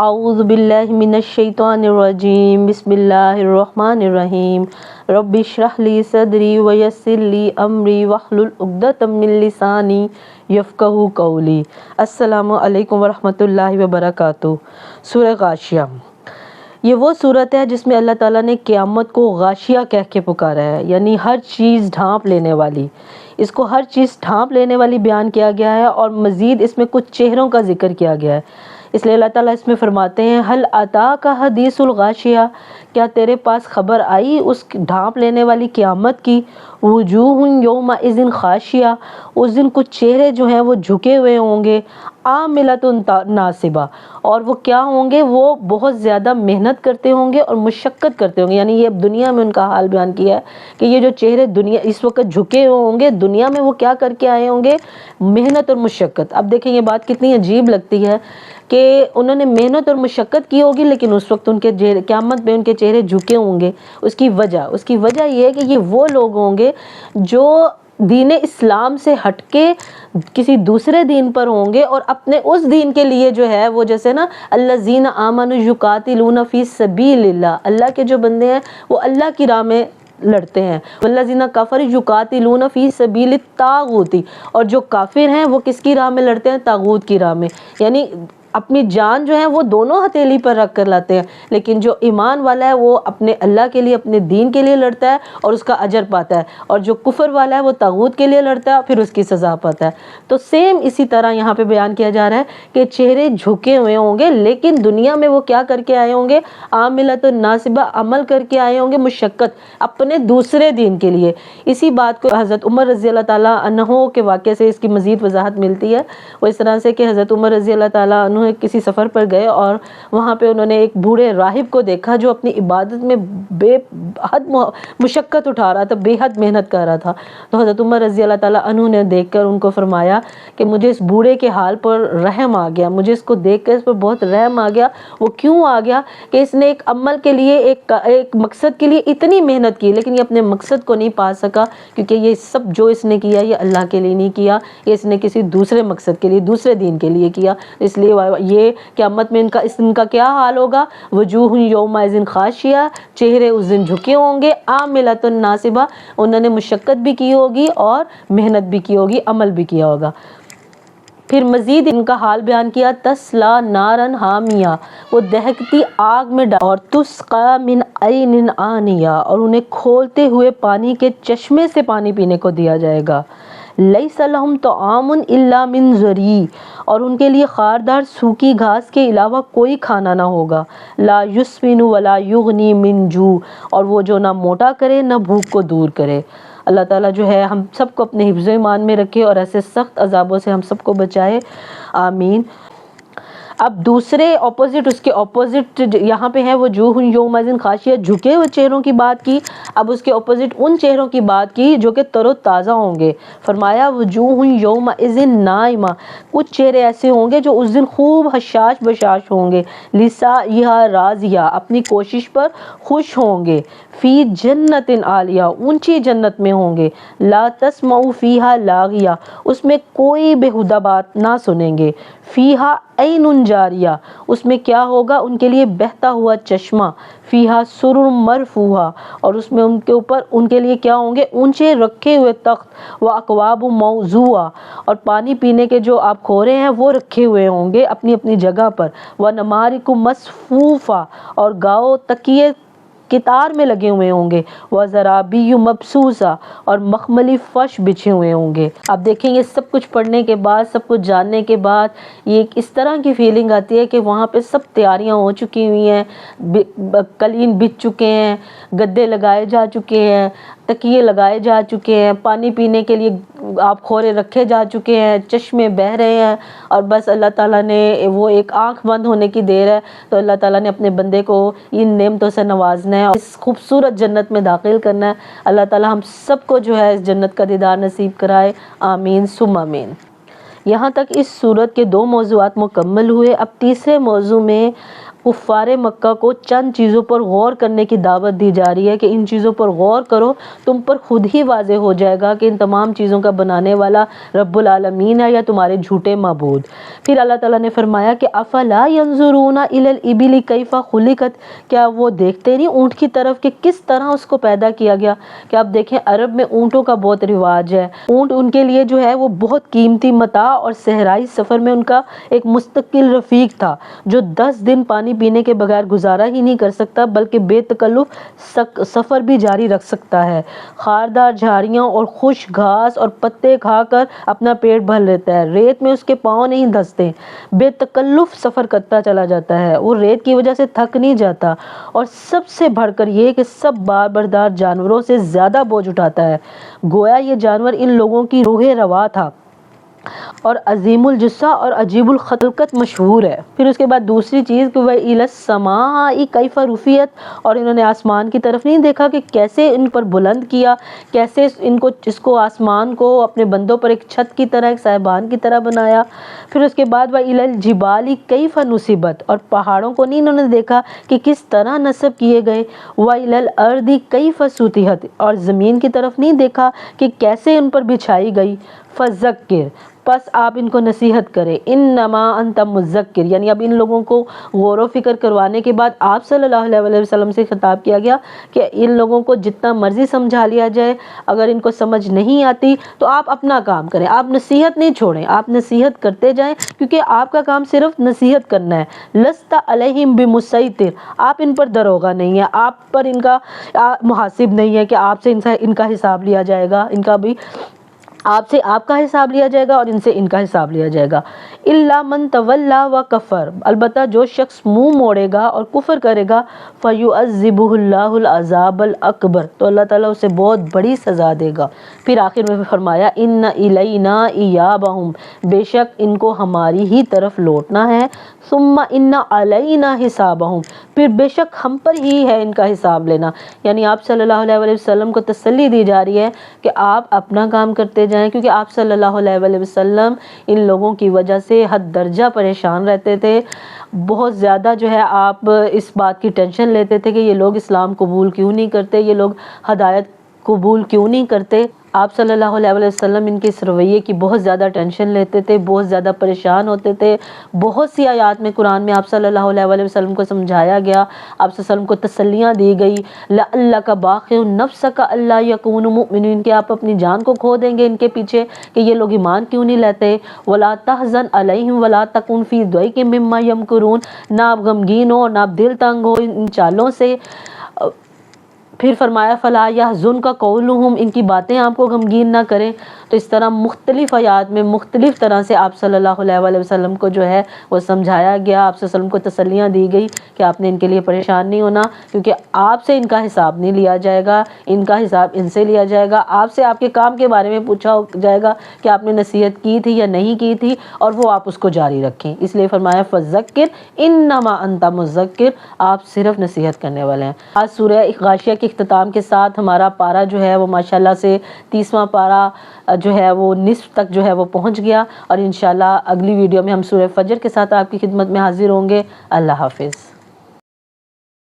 اعوذ باللہ من الشیطان الرجیم بسم اللہ الرحمن الرحیم رب اشرح لی صدری ویسر لی امری واحلل عقدۃ من لسانی یفقہوا قولی۔ السلام علیکم ورحمۃ اللہ وبرکاتہ۔ سورہ غاشیہ، یہ وہ صورت ہے جس میں اللہ تعالیٰ نے قیامت کو غاشیہ کہہ کے پکارا ہے، یعنی ہر چیز ڈھانپ لینے والی۔ اس کو ہر چیز ڈھانپ لینے والی بیان کیا گیا ہے، اور مزید اس میں کچھ چہروں کا ذکر کیا گیا ہے۔ اس لیے اللہ تعالیٰ اس میں فرماتے ہیں هل اتاک حدیث الغاشیہ، کیا تیرے پاس خبر آئی اس ڈھانپ لینے والی قیامت کی؟ وجوہ یومئذ خاشیہ، اس دن کچھ چہرے جو ہیں وہ جھکے ہوئے ہوں گے، عاملۃ ناصبہ، اور وہ کیا ہوں گے؟ وہ بہت زیادہ محنت کرتے ہوں گے اور مشقت کرتے ہوں گے۔ یعنی یہ اب دنیا میں ان کا حال بیان کیا ہے کہ یہ جو چہرے دنیا اس وقت جھکے ہوئے ہوں گے، دنیا میں وہ کیا کر کے آئے ہوں گے؟ محنت اور مشقت۔ اب دیکھیں یہ بات کتنی عجیب لگتی ہے کہ انہوں نے محنت اور مشقت کی ہوگی، لیکن اس وقت ان کے قیامت میں ان کے چہرے جھکے ہوں گے۔ اس کی وجہ یہ ہے کہ یہ وہ لوگ ہوں گے جو دین اسلام سے ہٹ کے کسی دوسرے دین پر ہوں گے، اور اپنے اس دین کے لیے جو ہے وہ جیسے نا الذین آمنوا یقاتلون فی سبیل اللہ، اللہ کے جو بندے ہیں وہ اللہ کی راہ میں لڑتے ہیں۔ والذین کفروا یقاتلون فی سبیل الطاغوت، اور جو کافر ہیں وہ کس کی راہ میں لڑتے ہیں؟ طاغوت کی راہ میں۔ یعنی اپنی جان جو ہے وہ دونوں ہتھیلی پر رکھ کر لاتے ہیں، لیکن جو ایمان والا ہے وہ اپنے اللہ کے لیے، اپنے دین کے لیے لڑتا ہے اور اس کا اجر پاتا ہے، اور جو کفر والا ہے وہ طاغوت کے لیے لڑتا ہے پھر اس کی سزا پاتا ہے۔ تو سیم اسی طرح یہاں پہ بیان کیا جا رہا ہے کہ چہرے جھکے ہوئے ہوں گے، لیکن دنیا میں وہ کیا کر کے آئے ہوں گے؟ عاملۃ ناصبہ، عمل کر کے آئے ہوں گے، مشقت اپنے دوسرے دین کے لیے۔ اسی بات کو حضرت عمر رضی اللہ تعالیٰ عنہ کے واقعے سے اس کی مزید وضاحت ملتی ہے۔ وہ اس طرح سے کہ حضرت عمر رضی اللہ تعالیٰ عنہ کسی سفر پر گئے اور وہاں پہ انہوں نے ایک بوڑھے راہب کو دیکھا جو اپنی عبادت میں بے حد مشقت اٹھا رہا تھا، بے حد محنت کر رہا تھا۔ تو حضرت عمر رضی اللہ تعالیٰ عنہ نے دیکھ کر ان کو فرمایا کہ مجھے اس بوڑھے کے حال پر رحم آ گیا، مجھے اس کو دیکھ کر اس پر بہت رحم آ گیا۔ وہ کیوں آ گیا؟ کہ اس نے ایک عمل کے لیے، ایک مقصد کے لیے اتنی محنت کی، لیکن یہ اپنے مقصد کو نہیں پا سکا، کیونکہ یہ سب جو اس نے کیا یہ اللہ کے لیے نہیں کیا، یہ اس نے کسی دوسرے مقصد کے لیے، دوسرے دین کے لیے کیا۔ اس لیے یہ قیامت میں ان کا کیا حال ہوگا؟ وجوہ یومئذ خاشیہ، چہرے اس دن جھکے ہوں گے، عاملۃ ناصبہ، انہوں نے مشقت بھی کی ہوگی اور محنت بھی کی ہوگی، عمل بھی کیا ہوگا۔ پھر مزید ان کا حال بیان کیا، تسلا نارن حامیہ، وہ دہکتی آگ میں اور تسقا من عین آنیہ، اور انہیں کھولتے ہوئے پانی کے چشمے سے پانی پینے کو دیا جائے گا۔ لیس لہم طعام الا من ضریع، اور ان کے لیے خاردار سوکھی گھاس کے علاوہ کوئی کھانا نہ ہوگا۔ لا یسمن ولا یغنی من جوع، اور وہ جو نہ موٹا کرے نہ بھوک کو دور کرے۔ اللہ تعالیٰ جو ہے ہم سب کو اپنے حفظ و ایمان میں رکھے اور ایسے سخت عذابوں سے ہم سب کو بچائے، آمین۔ اب دوسرے اپوزٹ، اس کے اپوزٹ یہاں پہ ہے وجوہ یومئذ خاشیہ، جھکے ہوئے چہروں کی بات کی۔ اب اس کے اپوزٹ ان چہروں کی بات کی جو کہ تر و تازہ ہوں گے۔ فرمایا وجوہ یومئذ ناعمہ، کچھ چہرے ایسے ہوں گے جو اس دن خوب حشاش بشاش ہوں گے، لسعیہا راضیہ، اپنی کوشش پر خوش ہوں گے، فی جنت عالیہ، اونچی جنت میں ہوں گے، لا تسمع فیہا لاغیہ، اس میں کوئی بےہودہ بات نہ سنیں گے، فیہا عین جاریہ، اس میں کیا ہوگا؟ ان کے لیے بہتا ہوا چشمہ، فیہا سرر مرفوعہ، اور اس میں ان کے اوپر ان کے لیے کیا ہوں گے؟ اونچے رکھے ہوئے تخت، واکواب موضوعہ، اور پانی پینے کے جو آپ کھورے ہیں وہ رکھے ہوئے ہوں گے اپنی اپنی جگہ پر، ونمارق مصفوفہ، اور گاؤ تکیے قطار میں لگے ہوئے ہوں گے، وزرابی مبثوثہ، اور مخملی فرش بچھے ہوئے ہوں گے۔ اب دیکھیں یہ سب کچھ پڑھنے کے بعد، سب کچھ جاننے کے بعد یہ اس طرح کی فیلنگ آتی ہے کہ وہاں پہ سب تیاریاں ہو چکی ہوئی ہیں، قلین بچھ چکے ہیں، گدے لگائے جا چکے ہیں، تکیے لگائے جا چکے ہیں، پانی پینے کے لیے آپ کھورے رکھے جا چکے ہیں، چشمے بہہ رہے ہیں، اور بس اللہ تعالیٰ نے وہ ایک آنکھ بند ہونے کی دیر ہے تو اللہ تعالیٰ نے اپنے بندے کو ان نعمتوں سے نوازنا ہے، اس خوبصورت جنت میں داخل کرنا ہے۔ اللہ تعالیٰ ہم سب کو جو ہے اس جنت کا دیدار نصیب کرائے، آمین ثم آمین۔ یہاں تک اس صورت کے 2 موضوعات مکمل ہوئے۔ اب تیسرے موضوع میں کفار مکہ کو چند چیزوں پر غور کرنے کی دعوت دی جا رہی ہے کہ ان چیزوں پر غور کرو، تم پر خود ہی واضح ہو جائے گا کہ ان تمام چیزوں کا بنانے والا رب العالمین ہے یا تمہارے جھوٹے معبود۔ پھر اللہ تعالیٰ نے فرمایا کہ افلا ینظرون الی الابل کیف خلقت، کیا وہ دیکھتے نہیں اونٹ کی طرف کہ کس طرح اس کو پیدا کیا گیا۔ کہ آپ دیکھیں عرب میں اونٹوں کا بہت رواج ہے، اونٹ ان کے لیے جو ہے وہ بہت قیمتی متاع، اور صحرائی سفر میں ان کا ایک مستقل رفیق تھا جو 10 دن پانی پینے کے بغیر گزارا ہی نہیں کر سکتا بلکہ بے تکلف سفر بھی جاری رکھ سکتا ہے۔ خاردار جھاڑیاں اور خشک گھاس اور پتے کھا کر اپنا پیٹ بھر لیتا ہے، ریت میں اس کے پاؤں نہیں دھستے، بے تکلف سفر کرتا چلا جاتا ہے، وہ ریت کی وجہ سے تھک نہیں جاتا، اور سب سے بڑھ کر یہ کہ سب باربردار جانوروں سے زیادہ بوجھ اٹھاتا ہے۔ گویا یہ جانور ان لوگوں کی روح رواں تھا اور عظیم الجثہ اور عجیب الخلقت مشہور ہے۔ پھر اس کے بعد دوسری چیز کہ وَإِلَى السَّمَاءِ كَيْفَ رُفِعَتْ، اور انہوں نے آسمان کی طرف نہیں دیکھا کہ کیسے ان پر بلند کیا، کیسے اس کو آسمان کو اپنے بندوں پر ایک چھت کی طرح، ایک صاحبان کی طرح بنایا۔ پھر اس کے بعد وَإِلَى الْجِبَالِ كَيْفَ نُصِبَتْ، اور پہاڑوں کو نہیں انہوں نے دیکھا کہ کس طرح نصب کیے گئے۔ وَإِلَى الْأَرْضِ كَيْفَ سُطِحَتْ، اور زمین کی طرف نہیں دیکھا کہ کیسے ان پر بچھائی گئی۔ فَذَكِّرْ، پس آپ ان کو نصیحت کریں، انما انت مذکر، یعنی اب ان لوگوں کو غور و فکر کروانے کے بعد آپ صلی اللہ علیہ وسلم سے خطاب کیا گیا کہ ان لوگوں کو جتنا مرضی سمجھا لیا جائے، اگر ان کو سمجھ نہیں آتی تو آپ اپنا کام کریں، آپ نصیحت نہیں چھوڑیں، آپ نصیحت کرتے جائیں، کیونکہ آپ کا کام صرف نصیحت کرنا ہے۔ لست علیہم بمسیطر، آپ ان پر دروغہ نہیں ہے، آپ پر ان کا محاسب نہیں ہے کہ آپ سے ان کا حساب لیا جائے گا، ان کا بھی آپ سے آپ کا حساب لیا جائے گا اور ان سے ان کا حساب لیا جائے گا۔ الا من تولا وکفر، البتہ جو شخص منہ موڑے گا اور کفر کرے گا، فیعذبہ اللہ العذاب الاکبر، تو اللہ تعالیٰ اسے بہت بڑی سزا دے گا۔ پھر آخر میں فرمایا ان الینا ایابہم، بے شک ان کو ہماری ہی طرف لوٹنا ہے، ثم ان علینا حسابہم، پھر بے شک ہم پر ہی ہے ان کا حساب لینا۔ یعنی آپ صلی اللہ علیہ وسلم کو تسلی دی جا رہی ہے کہ آپ اپنا کام کرتے جائیں، کیونکہ آپ صلی اللہ علیہ وسلم ان لوگوں کی وجہ سے حد درجہ پریشان رہتے تھے، بہت زیادہ جو ہے آپ اس بات کی ٹینشن لیتے تھے کہ یہ لوگ اسلام قبول کیوں نہیں کرتے، یہ لوگ ہدایت قبول کیوں نہیں کرتے۔ آپ صلی اللہ علیہ وسلم ان کے اس رویے کی بہت زیادہ ٹینشن لیتے تھے، بہت زیادہ پریشان ہوتے تھے۔ بہت سی آیات میں قرآن میں آپ صلی اللہ علیہ وسلم کو سمجھایا گیا، آپ صلی اللہ علیہ وسلم کو تسلیاں دی گئی، لعلک باخع نفسک الا یکونوا مؤمنین، کہ آپ اپنی جان کو کھو دیں گے ان کے پیچھے کہ یہ لوگ ایمان کیوں نہیں لیتے۔ ولا تحزن علیہم ولا تکن فی ضیق مما یمکرون، نہ آپ غمگین ہو، نہ آپ دل تنگ ہو ان چالوں سے۔ پھر فرمایا فلا یحزنک قولہم، ان کی باتیں آپ کو غمگین نہ کریں۔ تو اس طرح مختلف آیات میں مختلف طرح سے آپ صلی اللہ علیہ وسلم کو جو ہے وہ سمجھایا گیا، آپ صلی اللہ علیہ وسلم کو تسلیاں دی گئی کہ آپ نے ان کے لیے پریشان نہیں ہونا، کیونکہ آپ سے ان کا حساب نہیں لیا جائے گا، ان کا حساب ان سے لیا جائے گا۔ آپ سے آپ کے کام کے بارے میں پوچھا جائے گا کہ آپ نے نصیحت کی تھی یا نہیں کی تھی، اور وہ آپ اس کو جاری رکھیں۔ اس لیے فرمایا فذکر انما انت مذکر، آپ صرف نصیحت کرنے والے ہیں۔ آج سورہ غاشیہ کے اختتام کے ساتھ ہمارا پارہ جو ہے وہ ماشاءاللہ سے 30واں پارہ جو ہے وہ نصف تک جو ہے وہ پہنچ گیا، اور انشاءاللہ اگلی ویڈیو میں ہم سورہ فجر کے ساتھ آپ کی خدمت میں حاضر ہوں گے۔ اللہ حافظ۔